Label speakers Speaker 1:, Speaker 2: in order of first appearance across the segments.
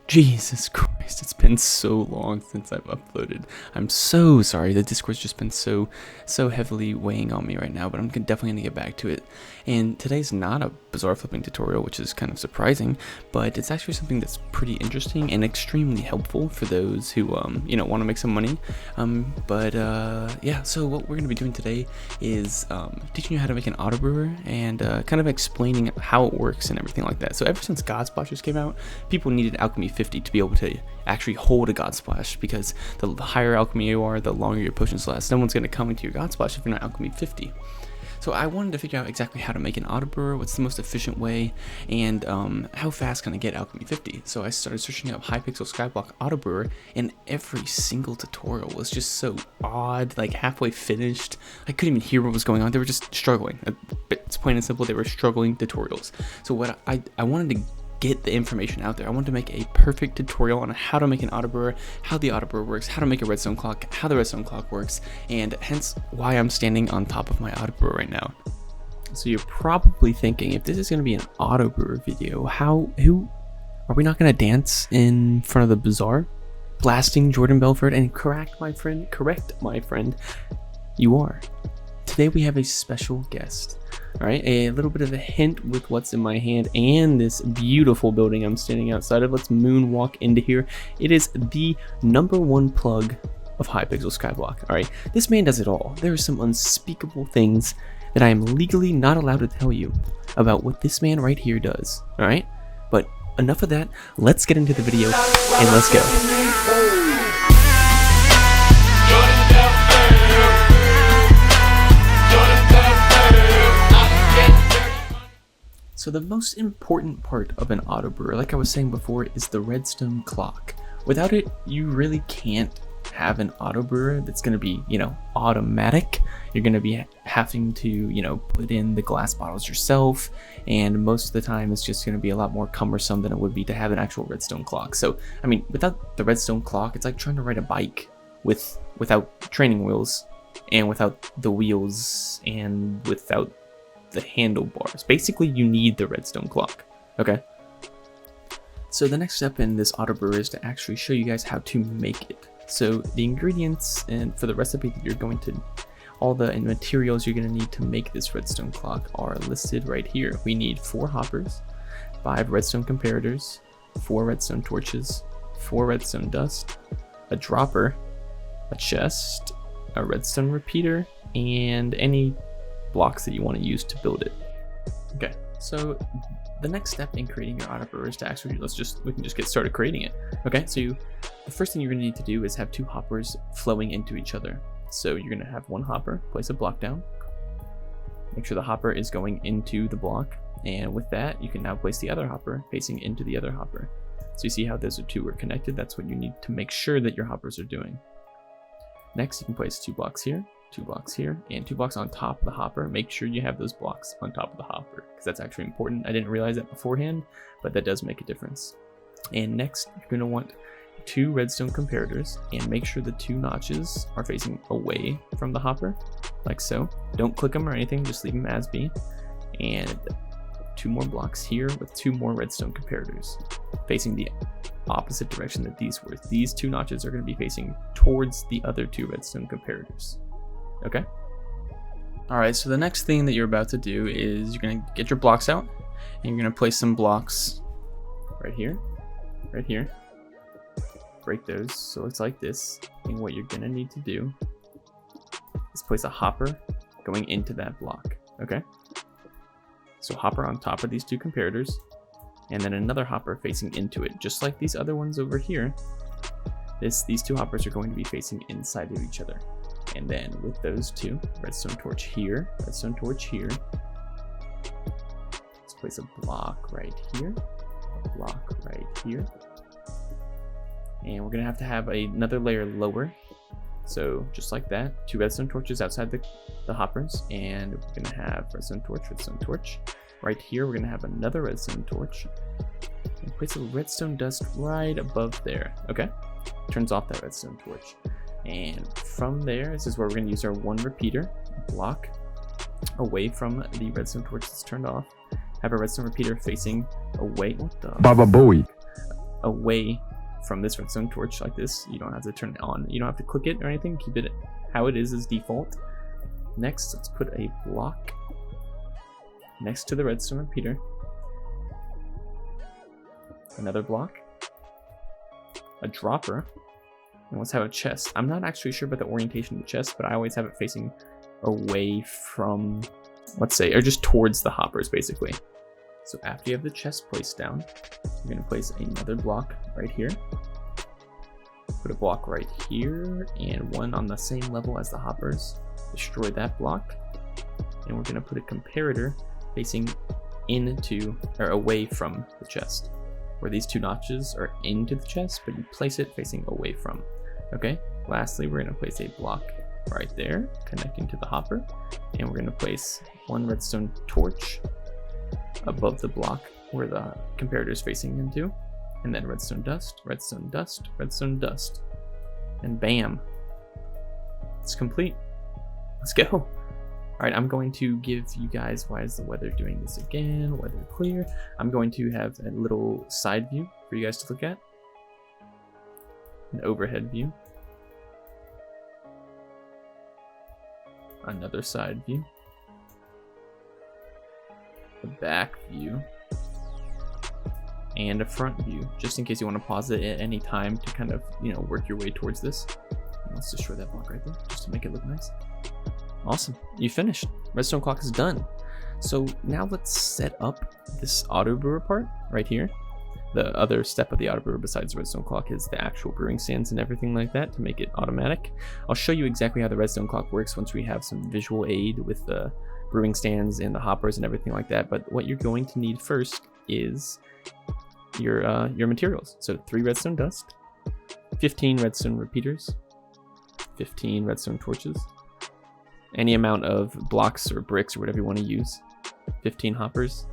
Speaker 1: Jesus Christ, it's been so long since I've uploaded. I'm so sorry. The Discord's just been so heavily weighing on me right now, but I'm definitely gonna get back to it. And today's not a bizarre flipping tutorial, which is kind of surprising, but it's actually something that's pretty interesting and extremely helpful for those who want to make some money. Yeah, so what we're gonna be doing today is teaching you how to make an AutoBrewer and kind of explaining how it works and everything like that. So ever since God Splashers came out, people needed Alchemy 50 to be able to actually hold a God Splash, because the higher alchemy you are, the longer your potions last. No one's going to come into your God Splash if you're not Alchemy 50. So I wanted to figure out exactly how to make an AutoBrewer, what's the most efficient way, and how fast can I get Alchemy 50. So I started searching up Hypixel Skyblock AutoBrewer, and every single tutorial was just so odd, like halfway finished. I couldn't even hear what was going on. They were just struggling. It's plain and simple, they were struggling tutorials. So what I wanted to get the information out there. I want to make a perfect tutorial on how to make an AutoBrewer, how the AutoBrewer works, how to make a redstone clock, how the redstone clock works, and hence why I'm standing on top of my AutoBrewer right now. So you're probably thinking, if this is going to be an AutoBrewer video, who are we not going to dance in front of the bazaar, blasting Jordan Belfort? And correct, my friend, you are. Today we have a special guest. All right, a little bit of a hint with what's in my hand and this beautiful building I'm standing outside of. Let's moonwalk into here. It is the #1 plug of Hypixel Skyblock. All right, this man does it all. There are some unspeakable things that I am legally not allowed to tell you about what this man right here does. All right, but enough of that. Let's get into the video and let's go. So the most important part of an AutoBrewer, like I was saying before, is the redstone clock. Without it, you really can't have an AutoBrewer that's going to be, automatic. You're going to be having to, put in the glass bottles yourself, and most of the time it's just going to be a lot more cumbersome than it would be to have an actual redstone clock. So, I mean, without the redstone clock, it's like trying to ride a bike without training wheels, and without the wheels, and without the handlebars. Basically, you need the redstone clock. Okay, so the next step in this AutoBrewer is to actually show you guys how to make it. So the ingredients and for the recipe that you're going to, all the materials you're going to need to make this redstone clock are listed right here. We need 4 hoppers, 5 redstone comparators, 4 redstone torches, 4 redstone dust, a dropper, a chest, a redstone repeater, and any blocks that you want to use to build it. Okay, so the next step in creating your AutoBrewer is to actually, we can just get started creating it. Okay, so the first thing you're going to need to do is have 2 hoppers flowing into each other. So you're going to have 1 hopper, place a block down, make sure the hopper is going into the block, and with that you can now place the other hopper facing into the other hopper. So you see how those 2 are connected? That's what you need to make sure that your hoppers are doing. Next, you can place 2 blocks here, 2 blocks here, and 2 blocks on top of the hopper. Make sure you have those blocks on top of the hopper, because that's actually important. I didn't realize that beforehand, but that does make a difference. And next, you're going to want 2 redstone comparators, and make sure the 2 notches are facing away from the hopper, like so. Don't click them or anything, just leave them as be. And 2 more blocks here with 2 more redstone comparators, facing the opposite direction that these were. These 2 notches are going to be facing towards the other 2 redstone comparators. Okay. All right, so the next thing that you're about to do is you're going to get your blocks out, and you're going to place some blocks right here, break those so it's like this. And what you're going to need to do is place a hopper going into that block. Okay, so hopper on top of these 2 comparators, and then another hopper facing into it, just like these other ones over here. These 2 hoppers are going to be facing inside of each other. And then with those 2, redstone torch here, redstone torch here. Let's place a block right here, a block right here. And we're gonna have to have another layer lower. So just like that, 2 redstone torches outside the hoppers, and we're gonna have redstone torch. Right here, we're gonna have another redstone torch. And place a redstone dust right above there, okay? Turns off that redstone torch. And from there, this is where we're going to use our 1 repeater block away from the redstone torch that's turned off. Have a redstone repeater facing away. What the?
Speaker 2: Baba Booey.
Speaker 1: away from this redstone torch like this. You don't have to turn it on. You don't have to click it or anything. Keep it how it is as default. Next, let's put a block next to the redstone repeater. Another block. A dropper. And let's have a chest. I'm not actually sure about the orientation of the chest, but I always have it facing away from, let's say, or just towards the hoppers, basically. So after you have the chest placed down, you're going to place another block right here. Put a block right here, and one on the same level as the hoppers. Destroy that block. And we're going to put a comparator facing into, or away from the chest. Where these two notches are into the chest, but you place it facing away from. Okay, lastly, we're going to place a block right there, connecting to the hopper. And we're going to place one redstone torch above the block where the comparator is facing into. And then redstone dust, redstone dust, redstone dust. And bam, it's complete. Let's go. All right, I'm going to give you guys, why is the weather doing this again? Weather clear. I'm going to have a little side view for you guys to look at. An overhead view. Another side view. A back view. And a front view, just in case you want to pause it at any time to kind of, work your way towards this. And let's destroy that block right there, just to make it look nice. Awesome, you finished. Redstone clock is done. So now let's set up this AutoBrewer part right here. The other step of the AutoBrewer besides the redstone clock is the actual brewing stands and everything like that to make it automatic. I'll show you exactly how the redstone clock works once we have some visual aid with the brewing stands and the hoppers and everything like that. But what you're going to need first is your materials. So 3 redstone dust, 15 redstone repeaters, 15 redstone torches, any amount of blocks or bricks or whatever you want to use, 15 hoppers,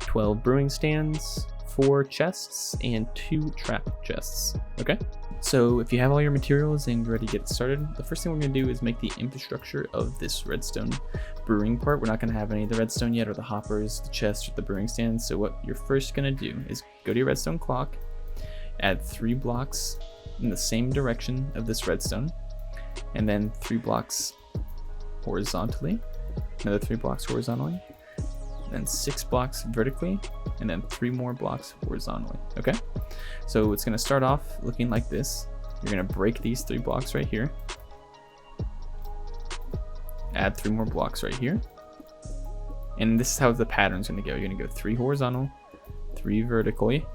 Speaker 1: 12 brewing stands, 4 chests, and 2 trap chests. Okay, so if you have all your materials and you're ready to get started, the first thing we're going to do is make the infrastructure of this redstone brewing part. We're not going to have any of the redstone yet, or the hoppers, the chest, or the brewing stands. So what you're first going to do is go to your redstone clock, add 3 blocks in the same direction of this redstone, and then 3 blocks horizontally, another 3 blocks horizontally, then 6 blocks vertically, and then 3 more blocks horizontally. Okay, so it's going to start off looking like this. You're going to break these 3 blocks right here, add 3 more blocks right here, and this is how the pattern's going to go. You're going to go 3 horizontal, 3 vertically,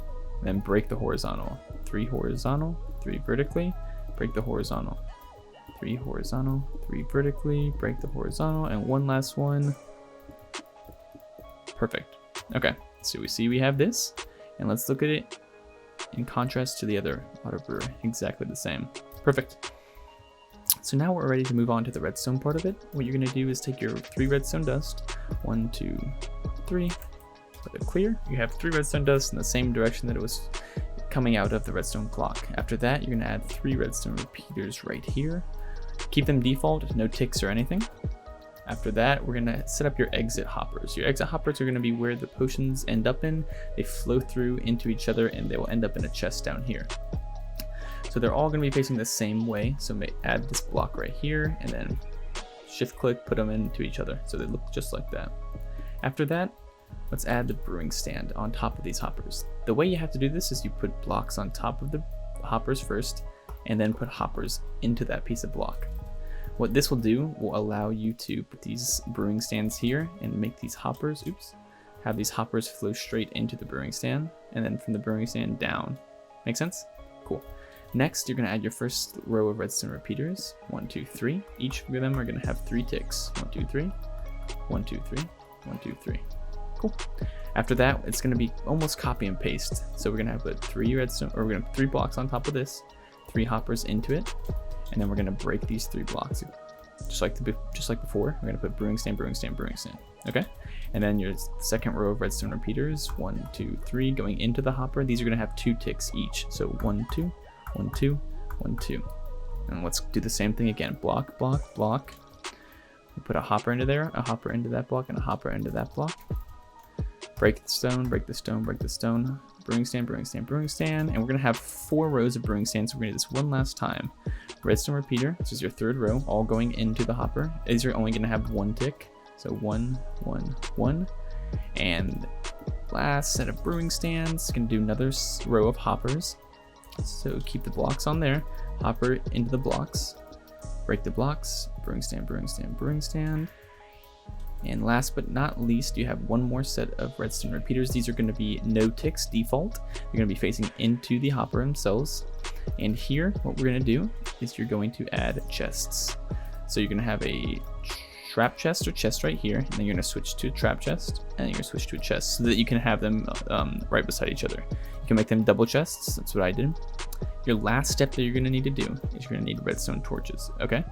Speaker 1: then break the horizontal, 3 horizontal, 3 vertically, break the horizontal, 3 horizontal, 3 vertically, break the horizontal, and one last one. Perfect. Okay, so we see we have this, and let's look at it in contrast to the other AutoBrewer. Exactly the same. Perfect. So now we're ready to move on to the redstone part of it. What you're going to do is take your 3 redstone dust, 1, 2, 3, let it clear. You have 3 redstone dust in the same direction that it was coming out of the redstone clock. After that, you're going to add 3 redstone repeaters right here. Keep them default, no ticks or anything. After that, we're going to set up your exit hoppers. Your exit hoppers are going to be where the potions end up in. They flow through into each other, and they will end up in a chest down here. So they're all going to be facing the same way. So add this block right here, and then shift click, put them into each other. So they look just like that. After that, let's add the brewing stand on top of these hoppers. The way you have to do this is you put blocks on top of the hoppers first, and then put hoppers into that piece of block. What this will do will allow you to put these brewing stands here and make these hoppers, have these hoppers flow straight into the brewing stand, and then from the brewing stand down. Make sense? Cool. Next, you're going to add your first row of redstone repeaters. 1, 2, 3. Each of them are going to have 3 ticks. 1, 2, 3. 1, 2, 3. 1, 2, 3. Cool. After that, it's going to be almost copy and paste. So we're going to have 3 redstone, or we're going to have 3 blocks on top of this, 3 hoppers into it, and then we're going to break these 3 blocks. Just like before, we're going to put brewing stand, brewing stand, brewing stand. Okay? And then your second row of redstone repeaters, 1, 2, 3, going into the hopper. These are going to have 2 ticks each. So 1, 2, 1, 2, 1, 2. And let's do the same thing again. Block, block, block. We put a hopper into there, a hopper into that block, and a hopper into that block. Break the stone, break the stone, break the stone. brewing stand, brewing stand, brewing stand, and we're gonna have 4 rows of brewing stands. So we're gonna do this one last time. Redstone repeater, this is your 3rd row, all going into the hopper. These are only gonna have 1 tick. So 1, 1, 1. And last set of brewing stands, gonna do another row of hoppers. So keep the blocks on there, hopper into the blocks, break the blocks, brewing stand, brewing stand, brewing stand. And last but not least, you have 1 more set of redstone repeaters. These are going to be no ticks default. They're going to be facing into the hopper themselves. And here, what we're going to do is you're going to add chests. So you're going to have a trap chest or chest right here, and then you're going to switch to a trap chest, and then you're going to switch to a chest so that you can have them right beside each other. You can make them double chests. That's what I did. Your last step that you're going to need to do is you're going to need redstone torches. Okay,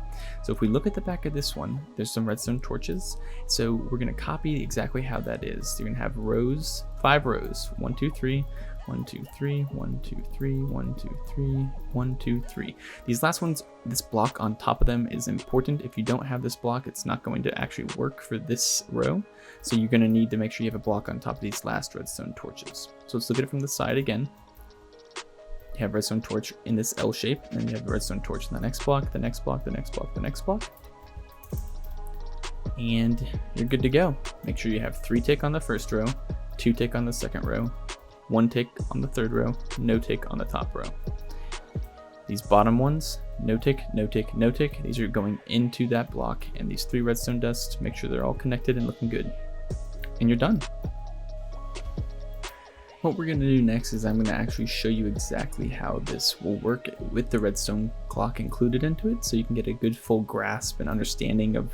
Speaker 1: so if we look at the back of this one, there's some redstone torches. So we're going to copy exactly how that is. You're going to have rows, 5 rows, 1 2 3 1 2 3 1 2 3 1 2 3 1 2 3. These last ones, this block on top of them is important. If you don't have this block, it's not going to actually work for this row. So you're going to need to make sure you have a block on top of these last redstone torches. So let's look at it from the side again. You have redstone torch in this L shape, and then you have the redstone torch in the next block, the next block, the next block, the next block. And you're good to go. Make sure you have 3 tick on the first row, 2 tick on the second row, 1 tick on the third row, no tick on the top row. These bottom ones, no tick, no tick, no tick. These are going into that block, and these 3 redstone dusts, make sure they're all connected and looking good. And you're done. What we're going to do next is I'm going to actually show you exactly how this will work with the redstone clock included into it, so you can get a good full grasp and understanding of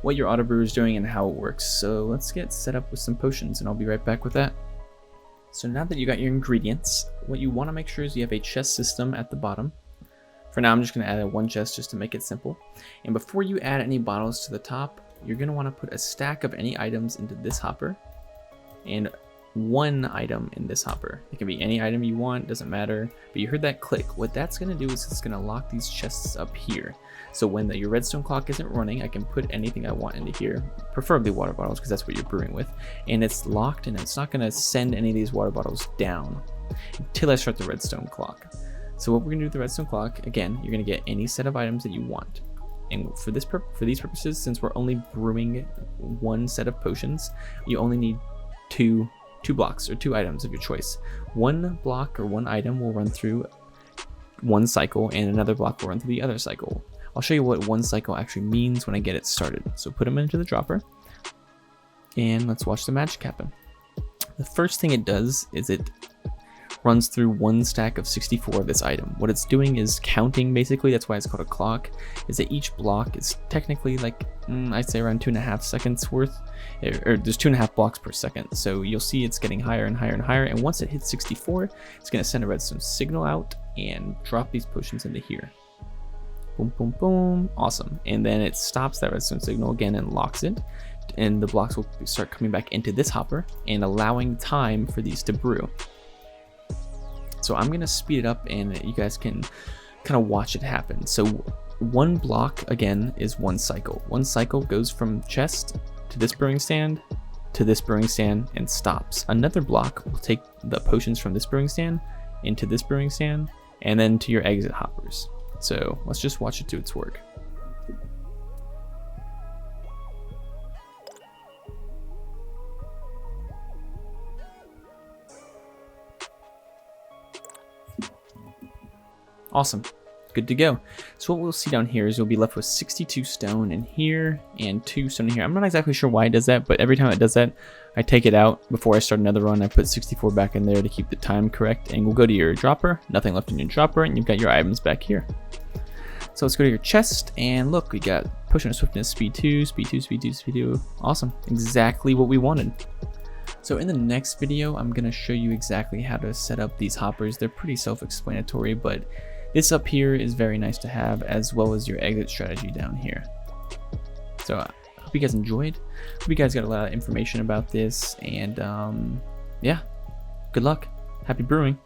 Speaker 1: what your AutoBrewer is doing and how it works. So let's get set up with some potions, and I'll be right back with that. So now that you got your ingredients, what you want to make sure is you have a chest system at the bottom. For now, I'm just going to add 1 chest just to make it simple. And before you add any bottles to the top, you're going to want to put a stack of any items into this hopper, and 1 item in this hopper. It can be any item you want, doesn't matter, but you heard that click. What that's going to do is it's going to lock these chests up here. So when your redstone clock isn't running, I can put anything I want into here, preferably water bottles because that's what you're brewing with, and it's locked, and it's not going to send any of these water bottles down until I start the redstone clock. So what we're going to do with the redstone clock, again, you're going to get any set of items that you want. And for these purposes, since we're only brewing 1 set of potions, you only need 2 blocks or 2 items of your choice. 1 block or 1 item will run through 1 cycle, and another block will run through the other cycle. I'll show you what 1 cycle actually means when I get it started. So put them into the dropper, and let's watch the magic happen. The first thing it does is it runs through 1 stack of 64 of this item. What it's doing is counting, basically. That's why it's called a clock, is that each block is technically like I'd say around 2.5 seconds worth, or there's 2.5 blocks per second. So you'll see it's getting higher and higher and higher, and once it hits 64, it's going to send a redstone signal out and drop these potions into here. Boom, boom, boom. Awesome. And then it stops that redstone signal again and locks it, and the blocks will start coming back into this hopper and allowing time for these to brew. So I'm going to speed it up, and you guys can kind of watch it happen. So 1 block, again, is 1 cycle. 1 cycle goes from chest to this brewing stand to this brewing stand and stops. Another block will take the potions from this brewing stand into this brewing stand and then to your exit hoppers. So let's just watch it do its work. Awesome, good to go. So what we'll see down here is you'll be left with 62 stone in here and 2 stone in here. I'm not exactly sure why it does that, but every time it does that, I take it out before I start another run. I put 64 back in there to keep the time correct, and we'll go to your dropper, nothing left in your dropper, and you've got your items back here. So let's go to your chest, and look, we got potion of swiftness, speed 2, speed 2, speed 2, speed 2. Awesome, exactly what we wanted. So in the next video, I'm going to show you exactly how to set up these hoppers. They're pretty self-explanatory, but this up here is very nice to have, as well as your exit strategy down here. So I hope you guys enjoyed. Hope you guys got a lot of information about this, and yeah, good luck. Happy brewing.